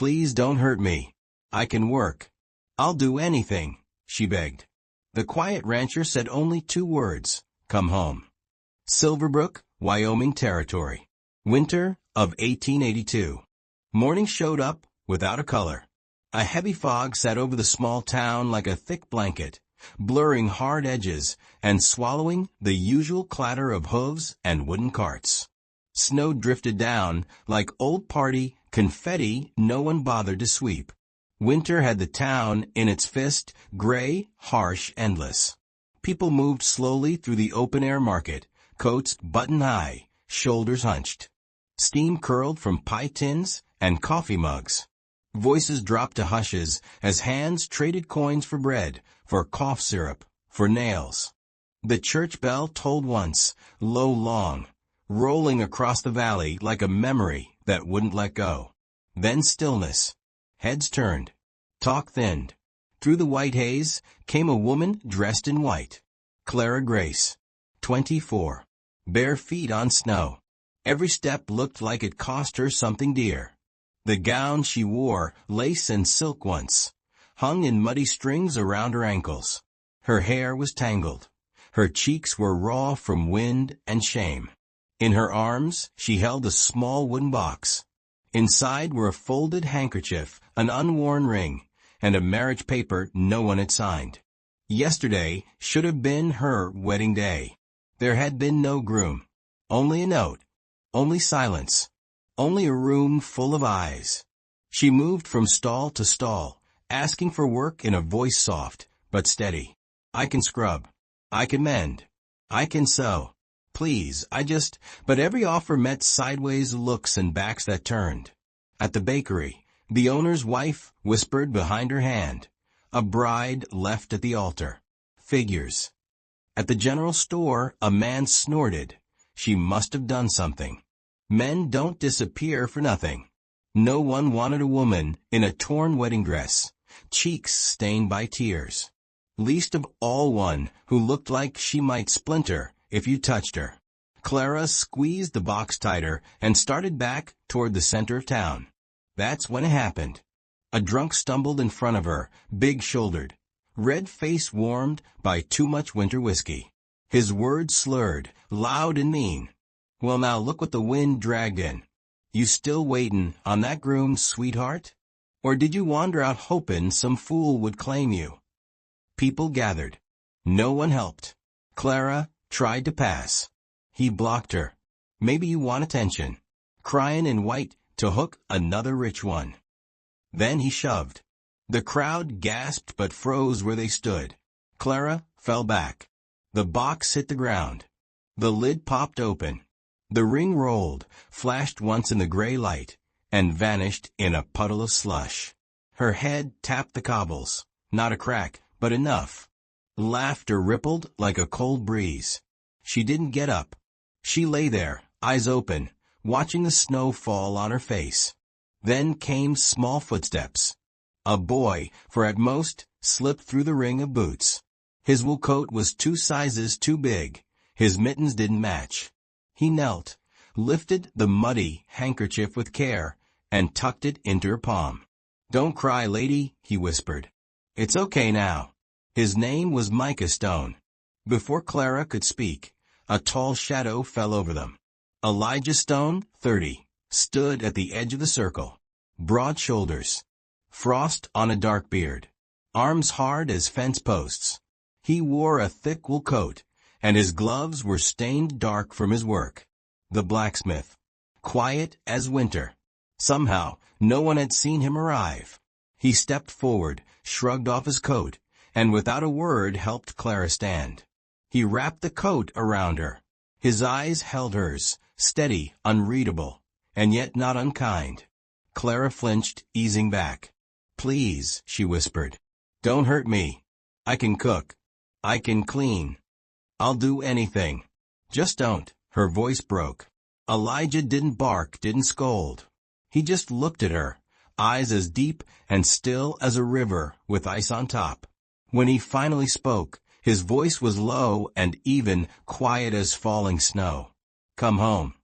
Please don't hurt me. I can work. I'll do anything, she begged. The quiet rancher said only 2 words, come home. Silverbrook, Wyoming Territory. Winter of 1882. Morning showed up without a color. A heavy fog sat over the small town like a thick blanket, blurring hard edges and swallowing the usual clatter of hooves and wooden carts. Snow drifted down like old party confetti no one bothered to sweep. Winter had the town in its fist, gray, harsh, endless. People moved slowly through the open-air market, coats button-high, shoulders hunched. Steam curled from pie tins and coffee mugs. Voices dropped to hushes as hands traded coins for bread, for cough syrup, for nails. The church bell tolled once, low long, rolling across the valley like a memory that wouldn't let go. Then stillness. Heads turned. Talk thinned. Through the white haze came a woman dressed in white. Clara Grace. 24. Bare feet on snow. Every step looked like it cost her something dear. The gown she wore, lace and silk once, hung in muddy strings around her ankles. Her hair was tangled. Her cheeks were raw from wind and shame. In her arms she held a small wooden box. Inside were a folded handkerchief, an unworn ring, and a marriage paper no one had signed. Yesterday should have been her wedding day. There had been no groom. Only a note. Only silence. Only a room full of eyes. She moved from stall to stall, asking for work in a voice soft but steady. I can scrub. I can mend. I can sew. Please, but every offer met sideways looks and backs that turned. At the bakery, the owner's wife whispered behind her hand. A bride left at the altar. Figures. At the general store, a man snorted. She must have done something. Men don't disappear for nothing. No one wanted a woman in a torn wedding dress, cheeks stained by tears. Least of all one who looked like she might splinter if you touched her. Clara squeezed the box tighter and started back toward the center of town. That's when it happened. A drunk stumbled in front of her, big-shouldered, red face warmed by too much winter whiskey. His words slurred, loud and mean. Well, now look what the wind dragged in. You still waitin' on that groom, sweetheart? Or did you wander out hopin' some fool would claim you? People gathered. No one helped. Clara tried to pass. He blocked her. Maybe you want attention. Cryin' in white to hook another rich one. Then he shoved. The crowd gasped but froze where they stood. Clara fell back. The box hit the ground. The lid popped open. The ring rolled, flashed once in the gray light, and vanished in a puddle of slush. Her head tapped the cobbles. Not a crack, but enough. Laughter rippled like a cold breeze. She didn't get up. She lay there, eyes open, watching the snow fall on her face. Then came small footsteps. A boy, for at most, slipped through the ring of boots. His wool coat was 2 sizes too big. His mittens didn't match. He knelt, lifted the muddy handkerchief with care, and tucked it into her palm. Don't cry, lady, he whispered. It's okay now. His name was Micah Stone. Before Clara could speak, a tall shadow fell over them. Elijah Stone, 30, stood at the edge of the circle. Broad shoulders. Frost on a dark beard. Arms hard as fence posts. He wore a thick wool coat, and his gloves were stained dark from his work. The blacksmith. Quiet as winter. Somehow, no one had seen him arrive. He stepped forward, shrugged off his coat, and without a word helped Clara stand. He wrapped the coat around her. His eyes held hers, steady, unreadable, and yet not unkind. Clara flinched, easing back. Please, she whispered. Don't hurt me. I can cook. I can clean. I'll do anything. Just don't. Her voice broke. Elijah didn't bark, didn't scold. He just looked at her, eyes as deep and still as a river with ice on top. When he finally spoke, his voice was low and even, quiet as falling snow. Come home.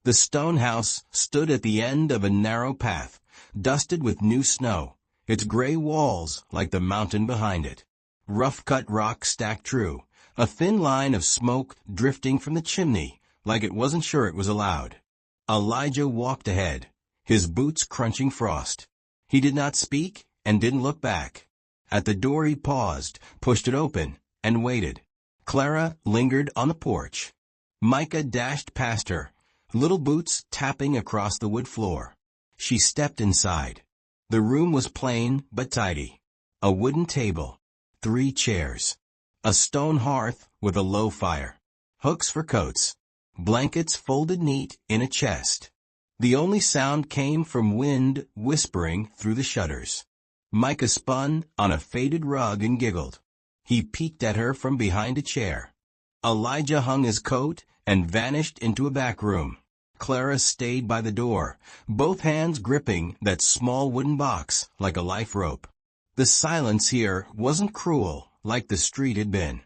The stone house stood at the end of a narrow path, dusted with new snow, its gray walls like the mountain behind it. Rough-cut rock stacked true, a thin line of smoke drifting from the chimney like it wasn't sure it was allowed. Elijah walked ahead, his boots crunching frost. He did not speak and didn't look back. At the door he paused, pushed it open, and waited. Clara lingered on the porch. Micah dashed past her, little boots tapping across the wood floor. She stepped inside. The room was plain but tidy. A wooden table, 3 chairs, a stone hearth with a low fire, hooks for coats, blankets folded neat in a chest. The only sound came from wind whispering through the shutters. Micah spun on a faded rug and giggled. He peeked at her from behind a chair. Elijah hung his coat and vanished into a back room. Clara stayed by the door, both hands gripping that small wooden box like a life rope. The silence here wasn't cruel like the street had been.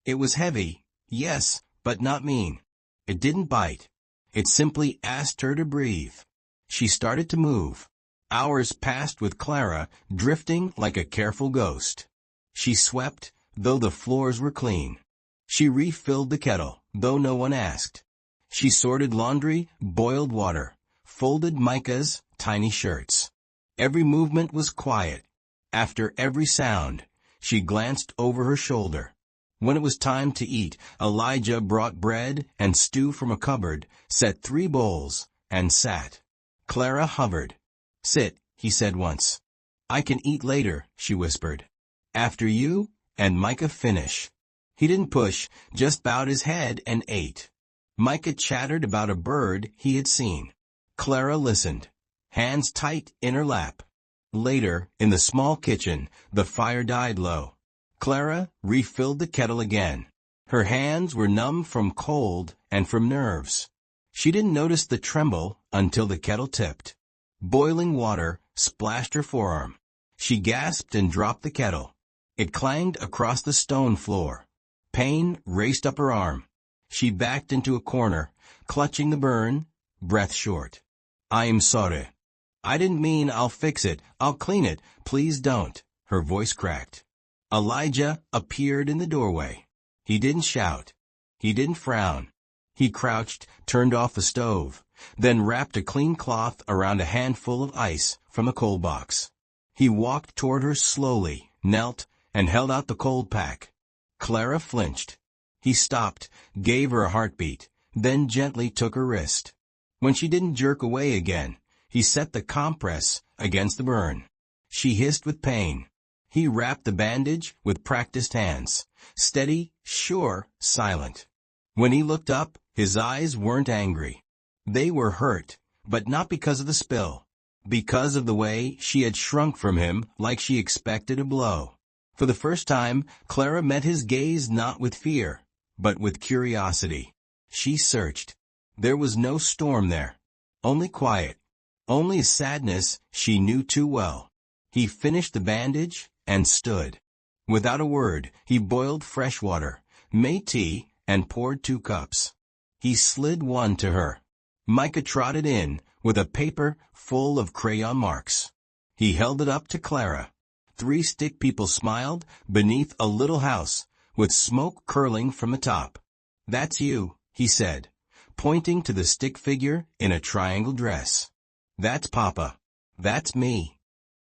It was heavy, yes, but not mean. It didn't bite. It simply asked her to breathe. She started to move. Hours passed with Clara drifting like a careful ghost. She swept, though the floors were clean. She refilled the kettle, though no one asked. She sorted laundry, boiled water, folded Micah's tiny shirts. Every movement was quiet. After every sound, she glanced over her shoulder. When it was time to eat, Elijah brought bread and stew from a cupboard, set 3 bowls, and sat. Clara hovered. "Sit," he said once. "I can eat later," she whispered. "After you and Micah finish." He didn't push, just bowed his head and ate. Micah chattered about a bird he had seen. Clara listened, hands tight in her lap. Later, in the small kitchen, the fire died low. Clara refilled the kettle again. Her hands were numb from cold and from nerves. She didn't notice the tremble until the kettle tipped. Boiling water splashed her forearm. She gasped and dropped the kettle. It clanged across the stone floor. Pain raced up her arm. She backed into a corner, clutching the burn, breath short. "I'm sorry. I didn't mean I'll fix it. I'll clean it. Please don't." Her voice cracked. Elijah appeared in the doorway. He didn't shout. He didn't frown. He crouched, turned off the stove, then wrapped a clean cloth around a handful of ice from a coal box. He walked toward her slowly, knelt, and held out the cold pack. Clara flinched. He stopped, gave her a heartbeat, then gently took her wrist. When she didn't jerk away again, he set the compress against the burn. She hissed with pain. He wrapped the bandage with practiced hands, steady, sure, silent. When he looked up, his eyes weren't angry. They were hurt, but not because of the spill. Because of the way she had shrunk from him like she expected a blow. For the first time, Clara met his gaze not with fear, but with curiosity. She searched. There was no storm there. Only quiet. Only a sadness she knew too well. He finished the bandage and stood. Without a word, he boiled fresh water, made tea, and poured 2 cups. He slid one to her. Micah trotted in with a paper full of crayon marks. He held it up to Clara. 3 stick people smiled beneath a little house, with smoke curling from the top. "That's you," he said, pointing to the stick figure in a triangle dress. "That's Papa. That's me."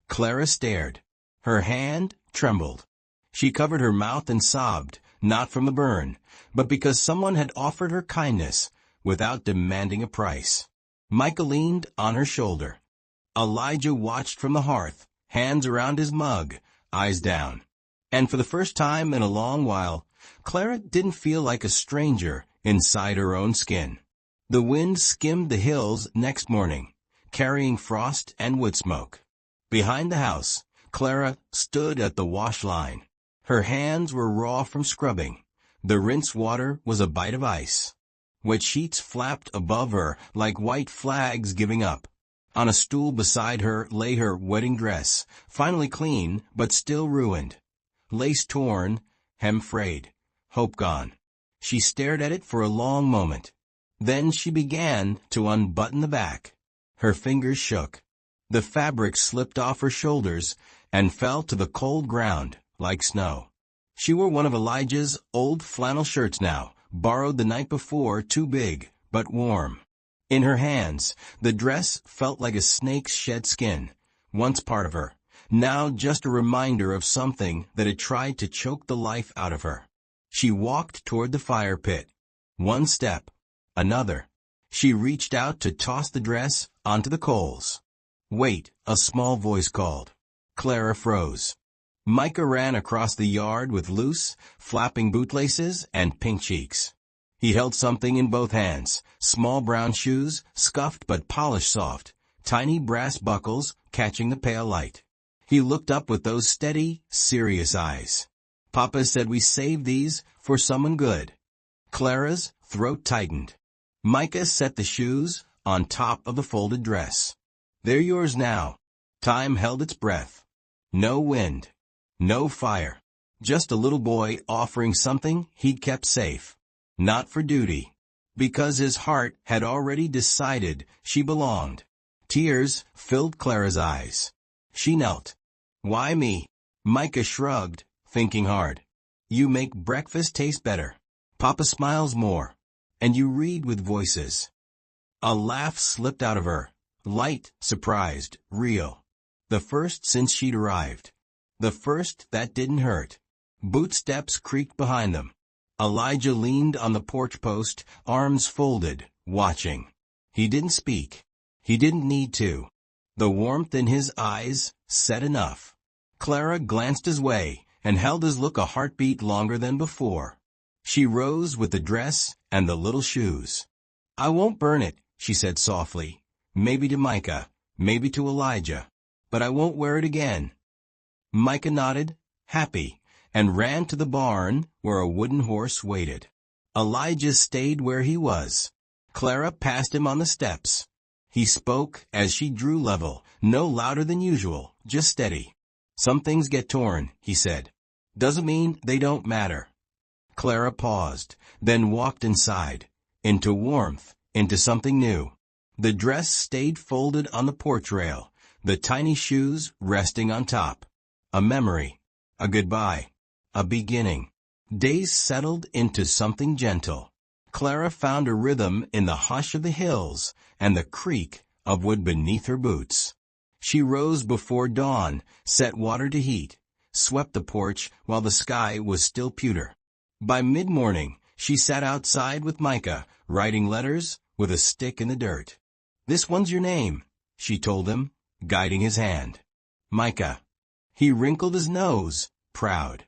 Clara stared. Her hand trembled. She covered her mouth and sobbed, not from the burn, but because someone had offered her kindness without demanding a price. Micah leaned on her shoulder. Elijah watched from the hearth, hands around his mug, eyes down. And for the first time in a long while, Clara didn't feel like a stranger inside her own skin. The wind skimmed the hills next morning, carrying frost and wood smoke. Behind the house, Clara stood at the wash line. Her hands were raw from scrubbing. The rinse water was a bite of ice. Wet sheets flapped above her like white flags giving up. On a stool beside her lay her wedding dress, finally clean but still ruined. Lace torn, hem frayed, hope gone. She stared at it for a long moment. Then she began to unbutton the back. Her fingers shook. The fabric slipped off her shoulders and fell to the cold ground like snow. She wore one of Elijah's old flannel shirts now, borrowed the night before, too big, but warm. In her hands, the dress felt like a snake's shed skin, once part of her, now just a reminder of something that had tried to choke the life out of her. She walked toward the fire pit. One step, another. She reached out to toss the dress onto the coals. "Wait," a small voice called. Clara froze. Micah ran across the yard with loose, flapping bootlaces and pink cheeks. He held something in both hands, small brown shoes, scuffed but polished soft, tiny brass buckles catching the pale light. He looked up with those steady, serious eyes. "Papa said we save these for someone good." Clara's throat tightened. Micah set the shoes on top of the folded dress. "They're yours now." Time held its breath. No wind. No fire. Just a little boy offering something he'd kept safe. Not for duty. Because his heart had already decided she belonged. Tears filled Clara's eyes. She knelt. "Why me?" Micah shrugged, thinking hard. "You make breakfast taste better. Papa smiles more. And you read with voices." A laugh slipped out of her. Light, surprised, real. The first since she'd arrived. The first that didn't hurt. Boot steps creaked behind them. Elijah leaned on the porch post, arms folded, watching. He didn't speak. He didn't need to. The warmth in his eyes said enough. Clara glanced his way and held his look a heartbeat longer than before. She rose with the dress and the little shoes. "I won't burn it," she said softly. "Maybe to Micah, maybe to Elijah. But I won't wear it again." Micah nodded, happy, and ran to the barn where a wooden horse waited. Elijah stayed where he was. Clara passed him on the steps. He spoke as she drew level, no louder than usual, just steady. "Some things get torn," he said. "Doesn't mean they don't matter." Clara paused, then walked inside, into warmth, into something new. The dress stayed folded on the porch rail, the tiny shoes resting on top. A memory, a goodbye, a beginning. Days settled into something gentle. Clara found a rhythm in the hush of the hills and the creak of wood beneath her boots. She rose before dawn, set water to heat, swept the porch while the sky was still pewter. By mid-morning, she sat outside with Micah, writing letters with a stick in the dirt. "This one's your name," she told him, guiding his hand. "Micah." He wrinkled his nose, proud.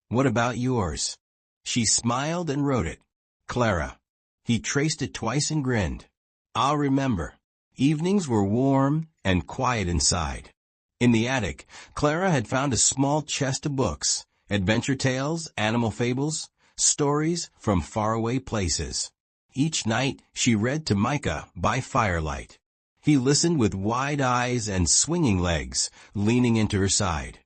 "What about yours?" She smiled and wrote it. "Clara." He traced it twice and grinned. "I'll remember." Evenings were warm and quiet inside. In the attic, Clara had found a small chest of books, adventure tales, animal fables, stories from faraway places. Each night she read to Micah by firelight. He listened with wide eyes and swinging legs, leaning into her side.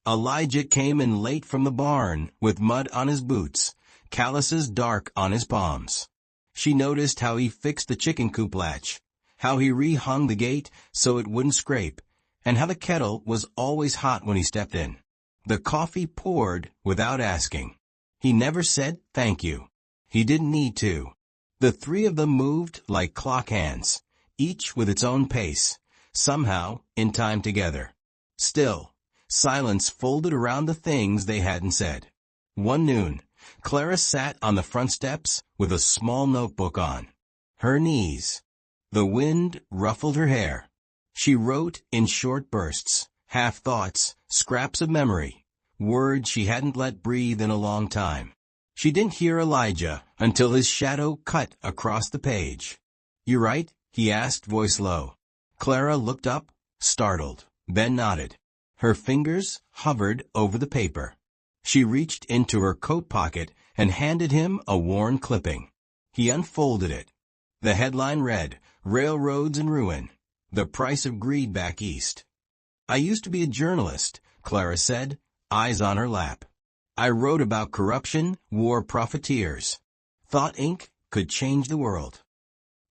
Elijah came in late from the barn with mud on his boots, calluses dark on his palms. She noticed how he fixed the chicken coop latch, how he rehung the gate so it wouldn't scrape, and how the kettle was always hot when he stepped in. The coffee poured without asking. He never said thank you. He didn't need to. The three of them moved like clock hands, each with its own pace, somehow in time together. Still, silence folded around the things they hadn't said. One noon, Clara sat on the front steps with a small notebook on. Her knees. The wind ruffled her hair. She wrote in short bursts, half thoughts, scraps of memory, words she hadn't let breathe in a long time. She didn't hear Elijah until his shadow cut across the page. "You write?" he asked, voice low. Clara looked up, startled, then nodded. Her fingers hovered over the paper. She reached into her coat pocket and handed him a worn clipping. He unfolded it. The headline read, "Railroads in Ruin. The Price of Greed Back East." "I used to be a journalist," Clara said, eyes on her lap. "I wrote about corruption, war, profiteers. Thought ink could change the world."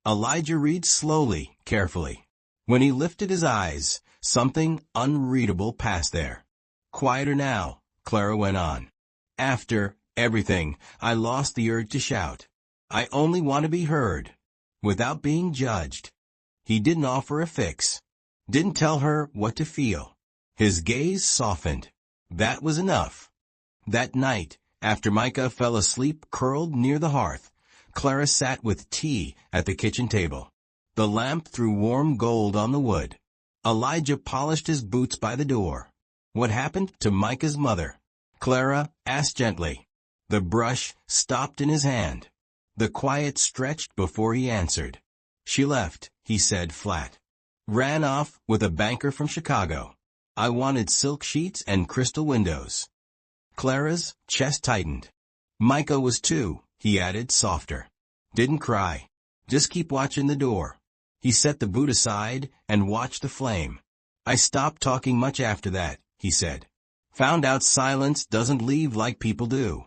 Elijah read slowly, carefully. When he lifted his eyes, something unreadable passed there. "Quieter now," Clara went on. "After everything, I lost the urge to shout. I only want to be heard, without being judged." He didn't offer a fix. Didn't tell her what to feel. His gaze softened. That was enough. That night, after Micah fell asleep curled near the hearth, Clara sat with tea at the kitchen table. The lamp threw warm gold on the wood. Elijah polished his boots by the door. "What happened to Micah's mother?" Clara asked gently. The brush stopped in his hand. The quiet stretched before he answered. "She left," he said flat. "Ran off with a banker from Chicago. I wanted silk sheets and crystal windows." Clara's chest tightened. "Micah was too," he added softer. "Didn't cry. Just keep watching the door." He set the boot aside and watched the flame. "I stopped talking much after that," he said. "Found out silence doesn't leave like people do."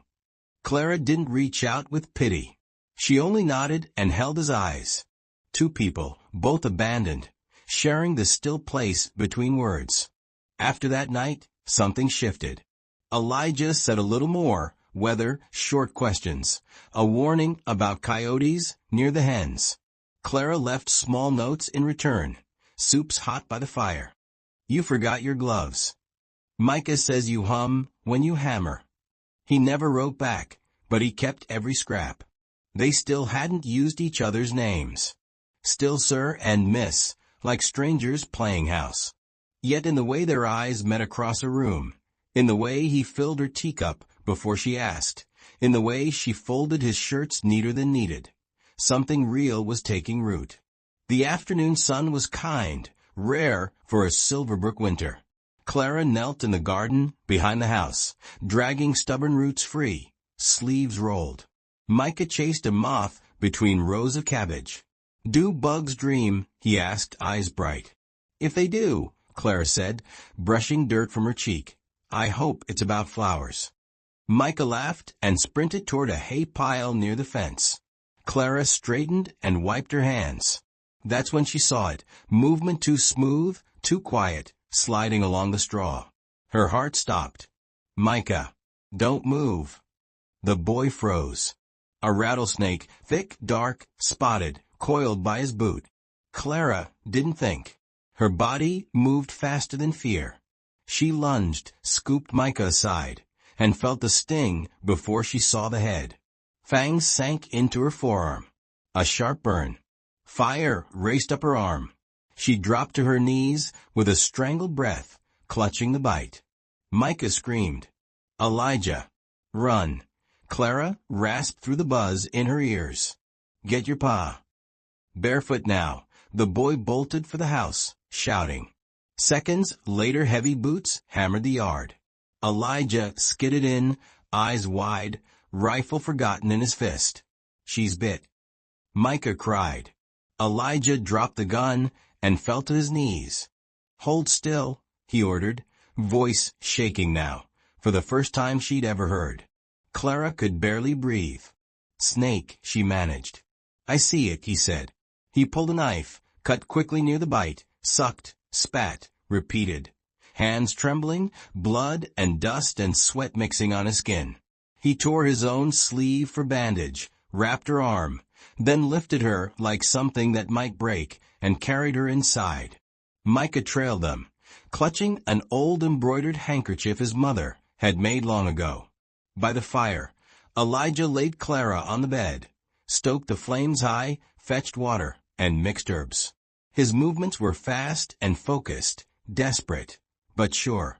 Clara didn't reach out with pity. She only nodded and held his eyes. Two people, both abandoned, sharing the still place between words. After that night, something shifted. Elijah said a little more, weather, short questions, a warning about coyotes near the hens. Clara left small notes in return. "Soup's hot by the fire. You forgot your gloves. Micah says you hum when you hammer." He never wrote back, but he kept every scrap. They still hadn't used each other's names. Still sir and miss, like strangers playing house. Yet in the way their eyes met across a room, in the way he filled her teacup before she asked, in the way she folded his shirts neater than needed, something real was taking root. The afternoon sun was kind, rare for a Silverbrook winter. Clara knelt in the garden behind the house, dragging stubborn roots free, sleeves rolled. Micah chased a moth between rows of cabbage. "Do bugs dream?" he asked, eyes bright. "If they do," Clara said, brushing dirt from her cheek, "I hope it's about flowers." Micah laughed and sprinted toward a hay pile near the fence. Clara straightened and wiped her hands. That's when she saw it, movement too smooth, too quiet, sliding along the straw. Her heart stopped. "Micah, don't move." The boy froze. A rattlesnake, thick, dark, spotted, coiled by his boot. Clara didn't think. Her body moved faster than fear. She lunged, scooped Micah aside, and felt the sting before she saw the head. Fangs sank into her forearm. A sharp burn. Fire raced up her arm. She dropped to her knees with a strangled breath, clutching the bite. Micah screamed. "Elijah, run." Clara rasped through the buzz in her ears. "Get your pa." Barefoot now, the boy bolted for the house, shouting. Seconds later, heavy boots hammered the yard. Elijah skidded in, eyes wide, rifle forgotten in his fist. "She's bit." Micah cried. Elijah dropped the gun and fell to his knees. "Hold still," he ordered, voice shaking now, for the first time she'd ever heard. Clara could barely breathe. "Snake," she managed. "I see it," he said. He pulled a knife, cut quickly near the bite, sucked, spat, repeated. Hands trembling, blood and dust and sweat mixing on his skin. He tore his own sleeve for bandage, wrapped her arm, then lifted her like something that might break and carried her inside. Micah trailed them, clutching an old embroidered handkerchief his mother had made long ago. By the fire, Elijah laid Clara on the bed, stoked the flames high, fetched water, and mixed herbs. His movements were fast and focused, desperate, but sure.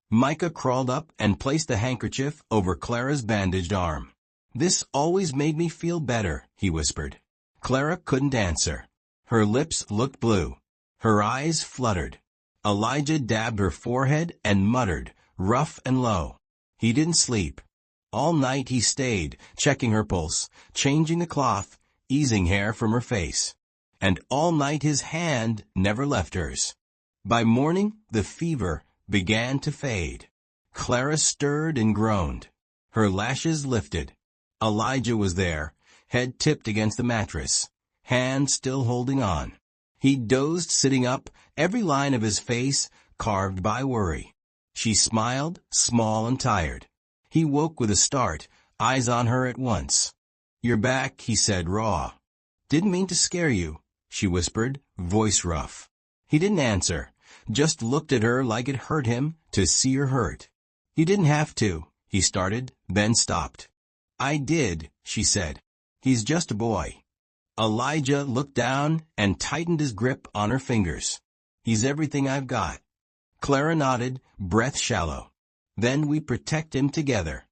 Micah crawled up and placed the handkerchief over Clara's bandaged arm. "This always made me feel better," he whispered. Clara couldn't answer. Her lips looked blue. Her eyes fluttered. Elijah dabbed her forehead and muttered, rough and low. He didn't sleep. All night he stayed, checking her pulse, changing the cloth, easing hair from her face. And all night his hand never left hers. By morning, the fever began to fade. Clara stirred and groaned. Her lashes lifted. Elijah was there, head tipped against the mattress, hand still holding on. He dozed sitting up, every line of his face carved by worry. She smiled, small and tired. He woke with a start, eyes on her at once. "You're back," he said, raw. "Didn't mean to scare you," she whispered, voice rough. He didn't answer, just looked at her like it hurt him to see her hurt. "You didn't have to," he started, then stopped. "I did," she said. "He's just a boy." Elijah looked down and tightened his grip on her fingers. "He's everything I've got." Clara nodded, breath shallow. "Then we protect him together."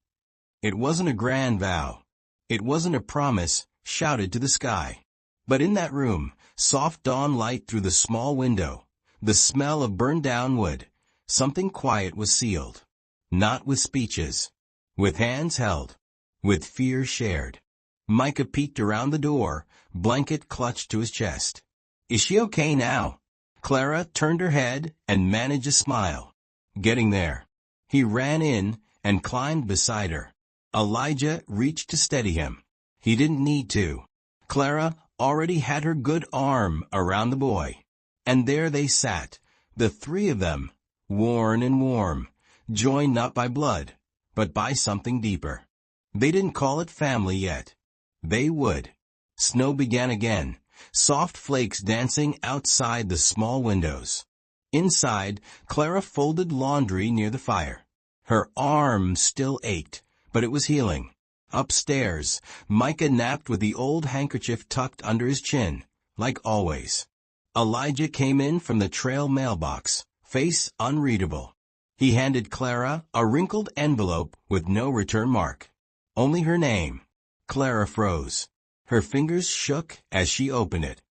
It wasn't a grand vow. It wasn't a promise shouted to the sky. But in that room, soft dawn light through the small window, the smell of burned-down wood, something quiet was sealed. Not with speeches. With hands held. With fear shared. Micah peeked around the door, blanket clutched to his chest. "Is she okay now?" Clara turned her head and managed a smile. "Getting there." He ran in and climbed beside her. Elijah reached to steady him. He didn't need to. Clara already had her good arm around the boy. And there they sat, the three of them, worn and warm, joined not by blood, but by something deeper. They didn't call it family yet. They would. Snow began again, soft flakes dancing outside the small windows. Inside, Clara folded laundry near the fire. Her arm still ached, but it was healing. Upstairs, Micah napped with the old handkerchief tucked under his chin, like always. Elijah came in from the trail mailbox, face unreadable. He handed Clara a wrinkled envelope with no return mark. Only her name. Clara froze. Her fingers shook as she opened it.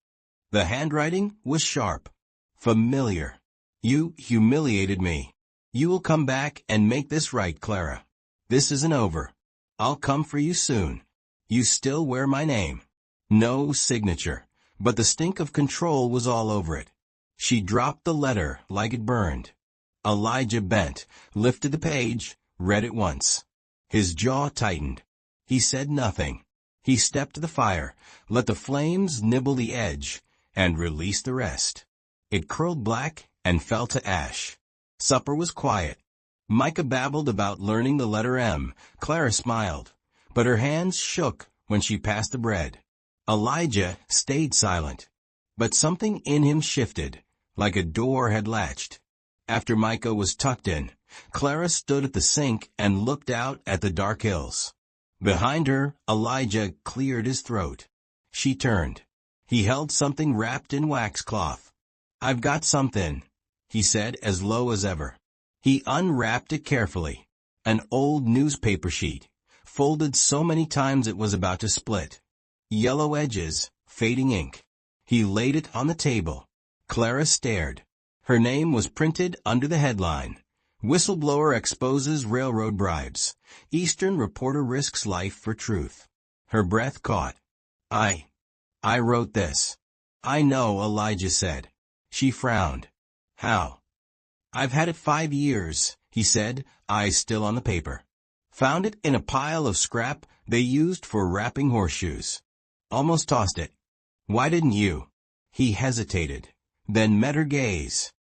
The handwriting was sharp. Familiar. "You humiliated me. You will come back and make this right, Clara. This isn't over. I'll come for you soon. You still wear my name." No signature, but the stink of control was all over it. She dropped the letter like it burned. Elijah bent, lifted the page, read it once. His jaw tightened. He said nothing. He stepped to the fire, let the flames nibble the edge, and released the rest. It curled black and fell to ash. Supper was quiet. Micah babbled about learning the letter M. Clara smiled, but her hands shook when she passed the bread. Elijah stayed silent, but something in him shifted, like a door had latched. After Micah was tucked in, Clara stood at the sink and looked out at the dark hills. Behind her, Elijah cleared his throat. She turned. He held something wrapped in waxcloth. "I've got something," he said as low as ever. He unwrapped it carefully. An old newspaper sheet, folded so many times it was about to split. Yellow edges, fading ink. He laid it on the table. Clara stared. Her name was printed under the headline. "Whistleblower exposes railroad bribes. Eastern reporter risks life for truth." Her breath caught. I wrote this." "I know," Elijah said. She frowned. "How?" "I've had it 5 years," he said, eyes still on the paper. "Found it in a pile of scrap they used for wrapping horseshoes. Almost tossed it." "Why didn't you?" He hesitated, then met her gaze.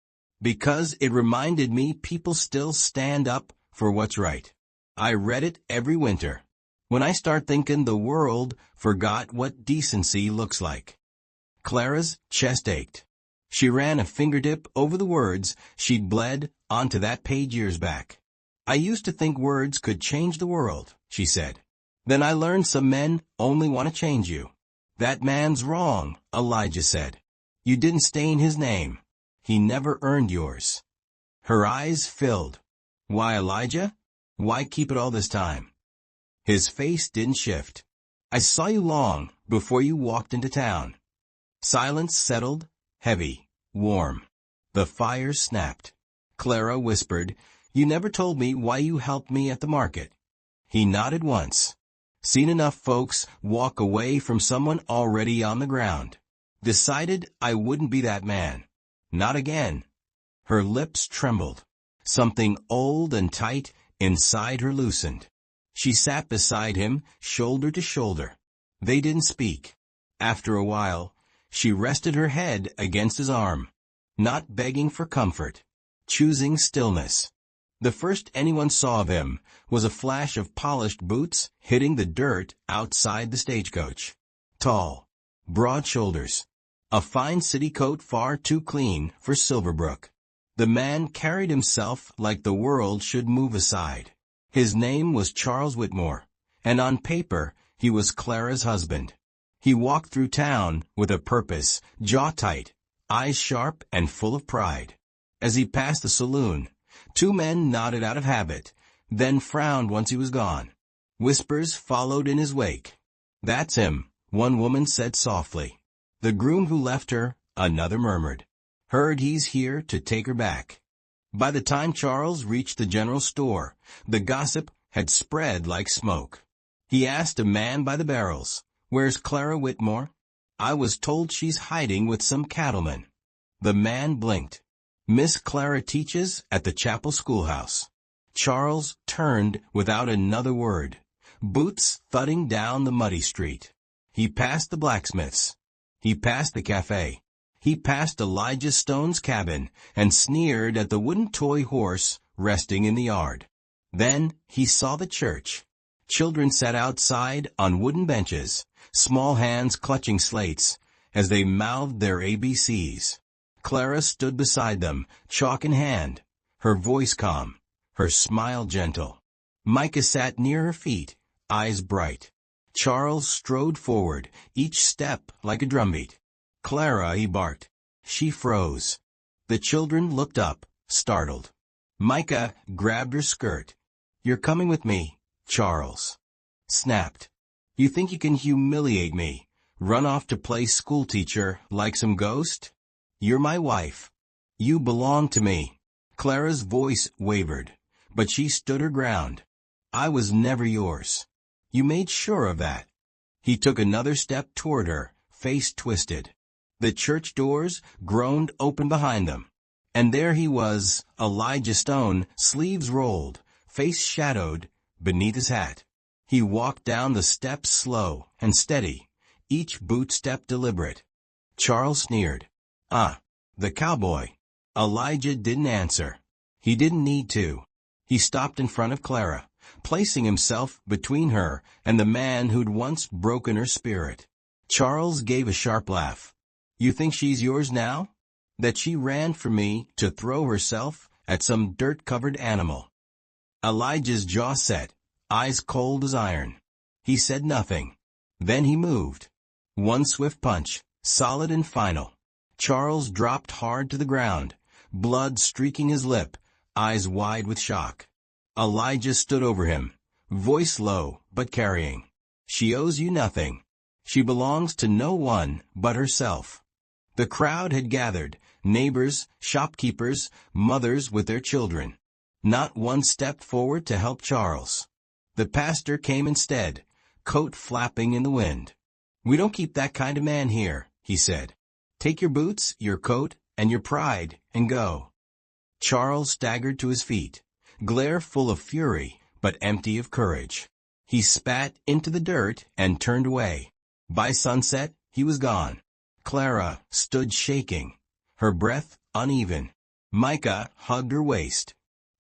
"Because it reminded me people still stand up for what's right. I read it every winter. When I start thinking the world forgot what decency looks like." Clara's chest ached. She ran a fingertip over the words she'd bled onto that page years back. "I used to think words could change the world," she said. "Then I learned some men only want to change you." "That man's wrong," Elijah said. "You didn't stain his name. He never earned yours." Her eyes filled. "Why, Elijah? Why keep it all this time?" His face didn't shift. "I saw you long before you walked into town." Silence settled, heavy, warm. The fire snapped. Clara whispered, "You never told me why you helped me at the market." He nodded once. "Seen enough folks walk away from someone already on the ground. Decided I wouldn't be that man. Not again." Her lips trembled. Something old and tight inside her loosened. She sat beside him, shoulder to shoulder. They didn't speak. After a while, She rested her head against his arm, not begging for comfort, choosing stillness. The first anyone saw of him was a flash of polished boots hitting the dirt outside the stagecoach. Tall, broad shoulders, a fine city coat far too clean for Silverbrook. The man carried himself like the world should move aside. His name was Charles Whitmore, and on paper he was Clara's husband. He walked through town with a purpose, jaw tight, eyes sharp and full of pride. As he passed the saloon, two men nodded out of habit, then frowned once he was gone. Whispers followed in his wake. "That's him," one woman said softly. "The groom who left her," another murmured. "Heard he's here to take her back." By the time Charles reached the general store, the gossip had spread like smoke. He asked a man by the barrels, "Where's Clara Whitmore?" "I was told she's hiding with some cattlemen." The man blinked. "Miss Clara teaches at the chapel schoolhouse." Charles turned without another word, boots thudding down the muddy street. He passed the blacksmith's. He passed the cafe. He passed Elijah Stone's cabin and sneered at the wooden toy horse resting in the yard. Then he saw the church. Children sat outside on wooden benches, small hands clutching slates, as they mouthed their ABCs. Clara stood beside them, chalk in hand, her voice calm, her smile gentle. Micah sat near her feet, eyes bright. Charles strode forward, each step like a drumbeat. "Clara," he barked. She froze. The children looked up, startled. Micah grabbed her skirt. "You're coming with me," Charles snapped. "You think you can humiliate me, run off to play schoolteacher like some ghost? You're my wife. You belong to me." Clara's voice wavered, but she stood her ground. "I was never yours. You made sure of that." He took another step toward her, face twisted. The church doors groaned open behind them, and there he was, Elijah Stone, sleeves rolled, face shadowed beneath his hat. He walked down the steps slow and steady, each boot step deliberate. Charles sneered. "Ah, the cowboy." Elijah didn't answer. He didn't need to. He stopped in front of Clara, placing himself between her and the man who'd once broken her spirit. Charles gave a sharp laugh. "You think she's yours now? That she ran from me to throw herself at some dirt-covered animal?" Elijah's jaw set, eyes cold as iron. He said nothing. Then he moved. One swift punch, solid and final. Charles dropped hard to the ground, blood streaking his lip, eyes wide with shock. Elijah stood over him, voice low but carrying. "She owes you nothing. She belongs to no one but herself." The crowd had gathered, neighbors, shopkeepers, mothers with their children. Not one stepped forward to help Charles. The pastor came instead, coat flapping in the wind. "We don't keep that kind of man here," he said. "Take your boots, your coat, and your pride, and go." Charles staggered to his feet, glare full of fury, but empty of courage. He spat into the dirt and turned away. By sunset, he was gone. Clara stood shaking, her breath uneven. Micah hugged her waist.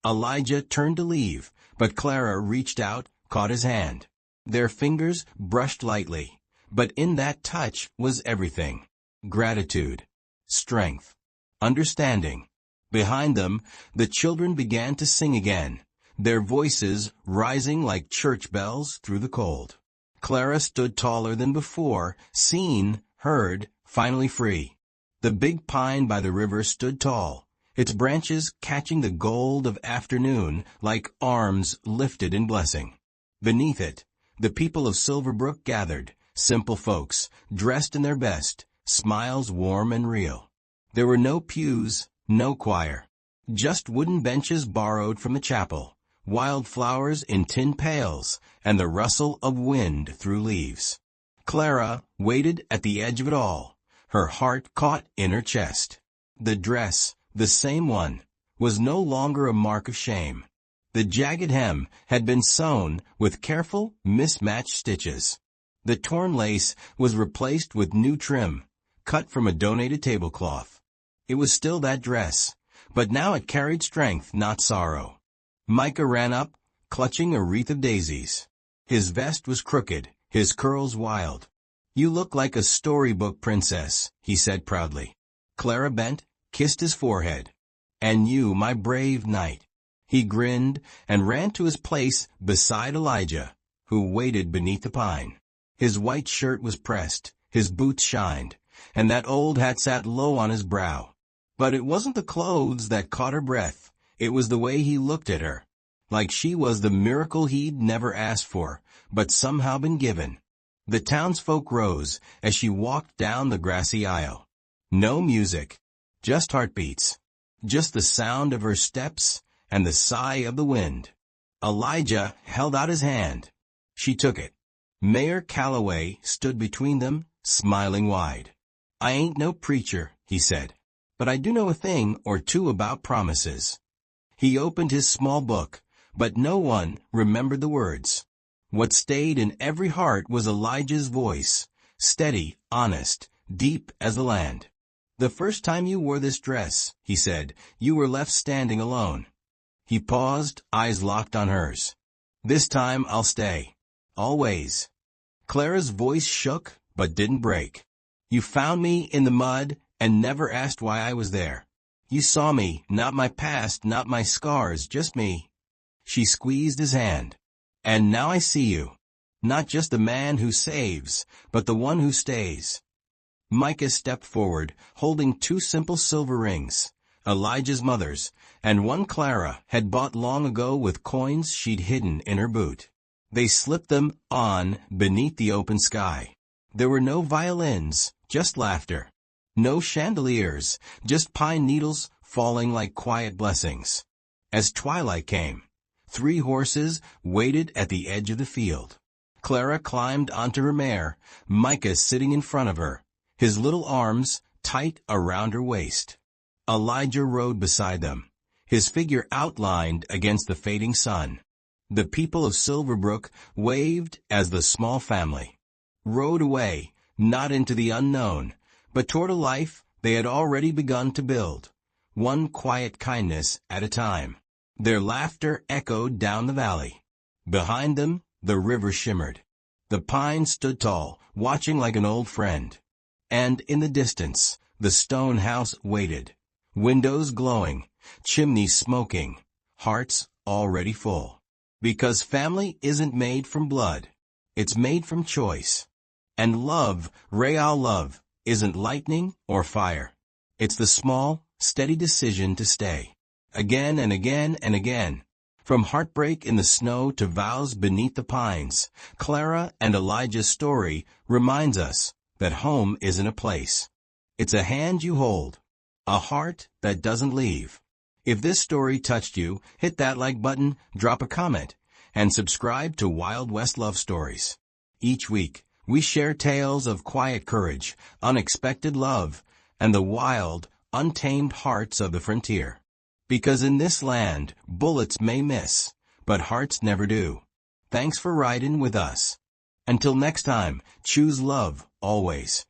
Elijah turned to leave, but Clara reached out, caught his hand. Their fingers brushed lightly, but in that touch was everything. Gratitude, strength, understanding. Behind them, the children began to sing again, their voices rising like church bells through the cold. Clara stood taller than before, seen, heard, finally free. The big pine by the river stood tall, its branches catching the gold of afternoon like arms lifted in blessing. Beneath it, the people of Silverbrook gathered, simple folks, dressed in their best, smiles warm and real. There were no pews, no choir, just wooden benches borrowed from the chapel, wild flowers in tin pails, and the rustle of wind through leaves. Clara waited at the edge of it all, her heart caught in her chest. The dress, the same one, was no longer a mark of shame. The jagged hem had been sewn with careful, mismatched stitches. The torn lace was replaced with new trim, cut from a donated tablecloth. It was still that dress, but now it carried strength, not sorrow. Micah ran up, clutching a wreath of daisies. His vest was crooked, his curls wild. "You look like a storybook princess," he said proudly. Clara bent, kissed his forehead. "And you, my brave knight." He grinned and ran to his place beside Elijah, who waited beneath the pine. His white shirt was pressed, his boots shined, and that old hat sat low on his brow. But it wasn't the clothes that caught her breath, it was the way he looked at her, like she was the miracle he'd never asked for, but somehow been given. The townsfolk rose as she walked down the grassy aisle. No music, just heartbeats, just the sound of her steps and the sigh of the wind. Elijah held out his hand. She took it. Mayor Calloway stood between them, smiling wide. "I ain't no preacher," he said, "but I do know a thing or two about promises." He opened his small book, but no one remembered the words. What stayed in every heart was Elijah's voice, steady, honest, deep as the land. "The first time you wore this dress," he said, "you were left standing alone." He paused, eyes locked on hers. "This time I'll stay. Always." Clara's voice shook, but didn't break. "You found me in the mud and never asked why I was there. You saw me, not my past, not my scars, just me." She squeezed his hand. "And now I see you. Not just the man who saves, but the one who stays." Micah stepped forward, holding two simple silver rings, Elijah's mother's, and one Clara had bought long ago with coins she'd hidden in her boot. They slipped them on beneath the open sky. There were no violins, just laughter. No chandeliers, just pine needles falling like quiet blessings. As twilight came, 3 horses waited at the edge of the field. Clara climbed onto her mare, Micah sitting in front of her, his little arms tight around her waist. Elijah rode beside them, his figure outlined against the fading sun. The people of Silverbrook waved as the small family rode away, not into the unknown, but toward a life they had already begun to build, one quiet kindness at a time. Their laughter echoed down the valley. Behind them, the river shimmered. The pine stood tall, watching like an old friend. And in the distance, the stone house waited, windows glowing, chimneys smoking, hearts already full. Because family isn't made from blood, it's made from choice. And love, real love, isn't lightning or fire. It's the small, steady decision to stay. Again and again and again. From heartbreak in the snow to vows beneath the pines, Clara and Elijah's story reminds us that home isn't a place. It's a hand you hold, a heart that doesn't leave. If this story touched you, hit that like button, drop a comment, and subscribe to Wild West Love Stories. Each week, we share tales of quiet courage, unexpected love, and the wild, untamed hearts of the frontier. Because in this land, bullets may miss, but hearts never do. Thanks for riding with us. Until next time, choose love always.